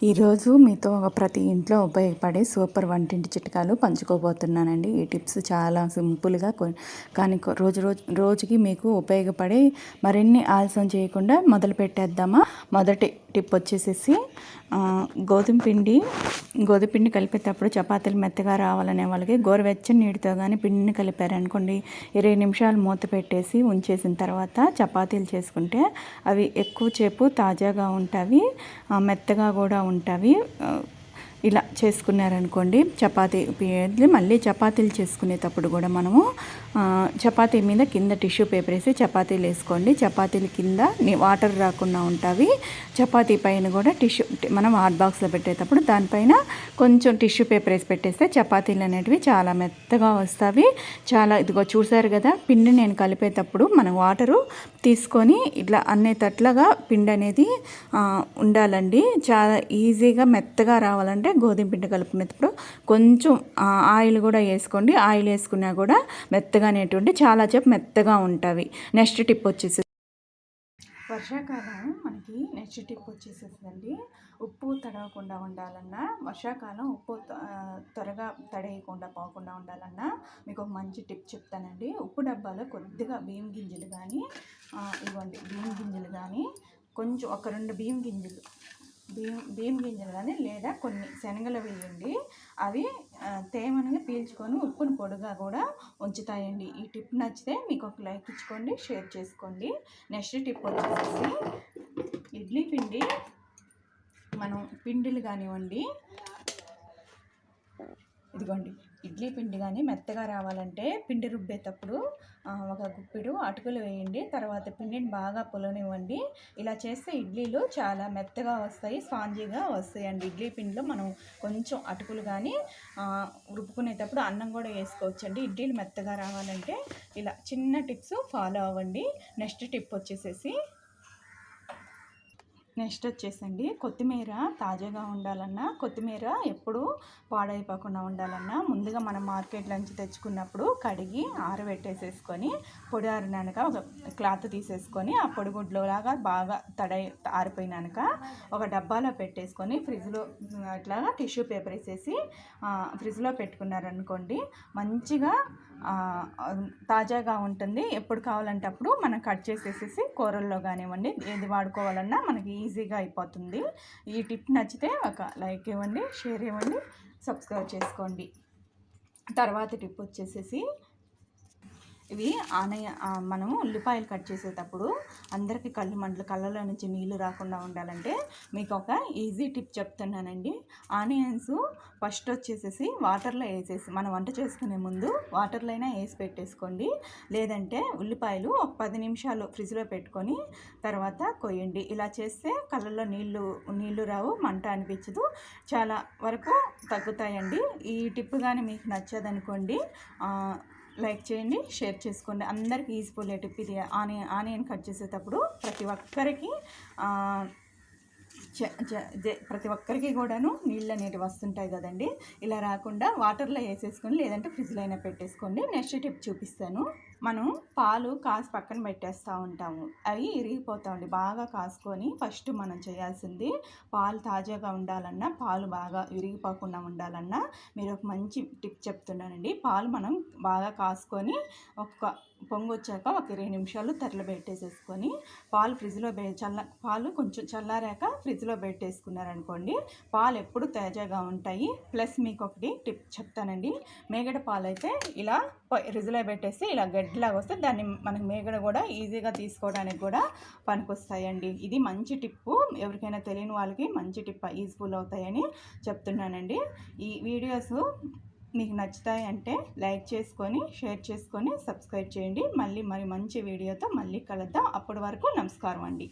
ఈరోజు మీతో ప్రతి ఇంట్లో ఉపయోగపడే సూపర్ వంటింటి చిట్కాలు పంచుకోబోతున్నానండి. ఈ టిప్స్ చాలా సింపుల్గా కానీ రోజుకి మీకు ఉపయోగపడే మరిన్ని ఆలస్యం చేయకుండా మొదలు పెట్టేద్దామా. మొదటి టిప్ వచ్చేసేసి గోధుమ పిండి కలిపేటప్పుడు చపాతీలు మెత్తగా రావాలనే వాళ్ళకి గోరువెచ్చని నీటితో కానీ పిండిని కలిపారనుకోండి, 20 నిమిషాలు మూత పెట్టేసి ఉంచేసిన తర్వాత చపాతీలు చేసుకుంటే అవి ఎక్కువసేపు తాజాగా ఉంటాయి, మెత్తగా కూడా ఉంటాయి. ఇలా చేసుకున్నారనుకోండి మళ్ళీ చపాతీలు చేసుకునేటప్పుడు కూడా మనము చపాతీ మీద కింద టిష్యూ పేపర్ వేసి చపాతీలు వేసుకోండి. చపాతీలు కింద వాటర్ రాకుండా ఉంటాయి. చపాతీ పైన కూడా మనం హాట్ బాక్స్లో పెట్టేటప్పుడు దానిపైన కొంచెం టిష్యూ పేపర్ వేసి పెట్టేస్తే చపాతీలు అనేటివి చాలా మెత్తగా వస్తాయి. ఇదిగో చూసారు కదా, పిండి నేను కలిపేటప్పుడు మనం వాటరు తీసుకొని ఇట్లా అనేటట్లుగా పిండి అనేది ఉండాలండి. చాలా ఈజీగా మెత్తగా రావాలంటే గోధుమ పిండి కలుపుకునేటప్పుడు కొంచెం ఆయిల్ కూడా వేసుకోండి. ఆయిల్ వేసుకున్నా కూడా మెత్తగా అనేటువంటి చాలా మెత్తగా ఉంటాయి. నెక్స్ట్ టిప్ వచ్చేసి వర్షాకాలం మనకి నెక్స్ట్ టిప్ వచ్చేసేసిందండి. ఉప్పు తడవకుండా ఉండాలన్నా, వర్షాకాలం ఉప్పు త్వరగా తడేయకుండా పోకుండా ఉండాలన్నా మీకు ఒక మంచి టిప్ చెప్తానండి. ఉప్పు డబ్బాలో కొద్దిగా బియ్యం గింజలు కానీ కొంచెం ఒక 2 బియ్యం గింజలు కానీ లేదా కొన్ని శనగలు వేయండి. అవి తేమని పీల్చుకొని ఉప్పును పొడిగా కూడా ఉంచుతాయండి. ఈ టిప్ నచ్చితే మీకు ఒక లైక్ ఇచ్చుకోండి, షేర్ చేసుకోండి. నెక్స్ట్ టిప్ వచ్చేసి ఇడ్లీ పిండి, మనం పిండిలు కానివ్వండి, ఇదిగోండి ఇడ్లీ పిండి కానీ మెత్తగా రావాలంటే పిండి రుబ్బేటప్పుడు ఒక గుప్పిడు అటుకులు వేయండి. తర్వాత పిండిని బాగా పులనివ్వండి. ఇలా చేస్తే ఇడ్లీలు చాలా మెత్తగా వస్తాయి, స్పాంజీగా వస్తాయండి. ఇడ్లీ పిండిలో మనం కొంచెం అటుకులు కానీ రుబ్బుకునేటప్పుడు అన్నం కూడా వేసుకోవచ్చండి. ఇడ్లీలు మెత్తగా రావాలంటే ఇలా చిన్న టిప్స్ ఫాలో అవ్వండి. నెక్స్ట్ టిప్ వచ్చేసండి కొత్తిమీర తాజాగా ఉండాలన్నా, కొత్తిమీర ఎప్పుడు పాడైపోకుండా ఉండాలన్నా ముందుగా మనం మార్కెట్ నుంచి తెచ్చుకున్నప్పుడు కడిగి ఆరబెట్టేసేసుకొని పొడి ఆరినాక ఒక క్లాత్ తీసేసుకొని ఆ పొడిగుడ్లోలాగా బాగా ఆరిపోయినాక ఒక డబ్బాలో పెట్టేసుకొని ఫ్రిడ్జ్లో అట్లాగా టిష్యూ పేపర్ వేసేసి ఫ్రిడ్జ్లో పెట్టుకున్నారనుకోండి, మంచిగా తాజాగా ఉంటుంది. ఎప్పుడు కావాలంటే అప్పుడు మనం కట్ చేసేసి కూరల్లో కానివ్వండి ఏది వాడుకోవాలన్నా మనకి ఈజీగా అయిపోతుంది. ఈ టిప్ నచ్చితే ఒక లైక్ ఇవ్వండి, షేర్ ఇవ్వండి, సబ్స్క్రైబ్ చేసుకోండి. తర్వాత టిప్ వచ్చేసేసి ఇవి మనము ఉల్లిపాయలు కట్ చేసేటప్పుడు అందరికీ కళ్ళలో నుంచి నీళ్ళు రాకుండా ఉండాలంటే మీకు ఒక ఈజీ టిప్ చెప్తున్నానండి. ఆనియన్స్ ఫస్ట్ వచ్చేసేసి వాటర్లో వేసేసి మనం వంట చేసుకునే ముందు వాటర్లో అయినా వేసి పెట్టేసుకోండి. లేదంటే ఉల్లిపాయలు ఒక 10 నిమిషాలు ఫ్రిడ్జ్లో పెట్టుకొని తర్వాత కొయ్యండి. ఇలా చేస్తే కళ్ళల్లో నీళ్ళు రావు, మంట అనిపించదు, చాలా వరకు తగ్గుతాయండి. ఈ టిప్ కానీ మీకు నచ్చదనుకోండి, లైక్ చేయండి, షేర్ చేసుకోండి. అందరికీ యూజ్ఫుల్ టిప్ ఇది. ఆనియన్ కట్ చేసేటప్పుడు ప్రతి ఒక్కరికి కూడాను నీళ్ళు అనేవి వస్తుంటాయి కదండి. ఇలా రాకుండా వాటర్లో వేసేసుకొని లేదంటే ఫ్రిడ్జ్లో అయినా పెట్టేసుకోండి. నెక్స్ట్ టిప్ చూపిస్తాను. మనం పాలు కాసి పక్కన పెట్టేస్తూ ఉంటాము, అవి ఇరిగిపోతామండి. బాగా కాసుకొని ఫస్ట్ మనం చేయాల్సింది, పాలు తాజాగా ఉండాలన్నా, పాలు బాగా విరిగిపోకుండా ఉండాలన్నా మీరు ఒక మంచి టిప్ చెప్తున్నానండి. పాలు మనం బాగా కాసుకొని ఒక పొంగు వచ్చాక ఒక 20 నిమిషాలు పెట్టేసేసుకొని పాలు కొంచెం చల్లారాక ఫ్రిడ్జ్లో పెట్టేసుకున్నారనుకోండి, పాలు ఎప్పుడు తాజాగా ఉంటాయి. ప్లస్ మీకు ఒకటి టిప్ చెప్తానండి. మేగడ పాలు అయితే ఇలా ఫ్రిడ్జ్లో పెట్టేసి ఇలా గడ్డిలాగా వస్తే దాన్ని మనకి మేగడ కూడా ఈజీగా తీసుకోవడానికి కూడా పనికొస్తాయండి. ఇది మంచి టిప్పు, ఎవరికైనా తెలియని వాళ్ళకి మంచి టిప్, యూజ్ఫుల్ అవుతాయని చెప్తున్నానండి. ఈ వీడియోస్ మీకు నచ్చుతాయి అంటే లైక్ చేసుకొని, షేర్ చేసుకొని, సబ్స్క్రైబ్ చేయండి. మళ్ళీ మంచి వీడియోతో మళ్ళీ కలుద్దాం. అప్పటి వరకు నమస్కారం అండి.